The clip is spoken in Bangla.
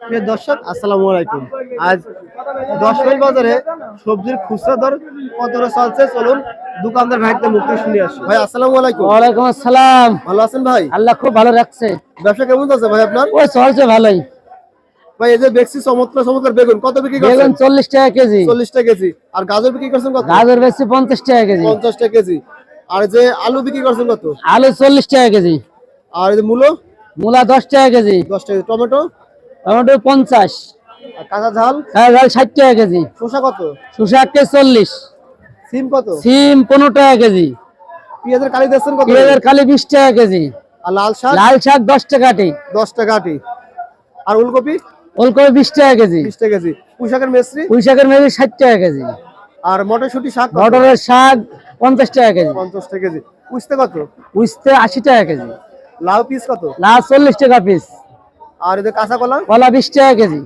প্রিয় দর্শক আসসালামু আলাইকুম। আজ 10 মাইল বাজারে সবজির খুচরা দর কত করে চলছে চলুন দোকানদার ভাইকে মুখ থেকে শুনে আসি। ভাই আসসালামু আলাইকুম। ওয়ালাইকুম আসসালাম। ভালো আছেন ভাই? আল্লাহ খুব ভালো রাখছে। ব্যবসা কেমন চলছে ভাই আপনার? ওই চলছে ভালোই। ভাই এই যে দেখছি চমৎকার চমৎকার বেগুন কত বিক্রি করছেন? বেগুন 40 টাকা কেজি। 40 টাকা কেজি। আর গাজর বিক্রি করছেন কত? গাজর বেশি 50 টাকা কেজি। 50 টাকা কেজি। আর যে আলু বিক্রি করছেন কত? আলু 40 টাকা কেজি। আর এই যে মূলো? মূলা 10 টাকা কেজি। 10 টাকা। টমেটো? টমেটো 50। আর কাঁচা ঝাল? কাঁচা ঝাল 60 টাকা কেজি। শসা কত? শসা 1 কেজি 40। সিম কত? সিম 15 টাকা কেজি। পেঁয়াজের কালি দিচ্ছেন কত? পেঁয়াজের কালি 20 টাকা কেজি। আর লাল শাক? লাল শাক 10 টাকা আটি। 10 টাকা আটি। আর ওলকপি? ওলকপি 20 টাকা কেজি। 20 টাকা কেজি। পুঁই শাকের মেসরি? পুঁই শাকের মেজি 60 টাকা কেজি। আর মটরশুঁটি শাক কত? মটরের শাক 50 টাকা কেজি। 50 টাকা কেজি। উস্তে কত? উস্তে 80 টাকা কেজি। লাউ পিস কত? লাউ 40 টাকা পিস। আর এদের কাঁচা কলা? কলা 20 টাকা কেজি।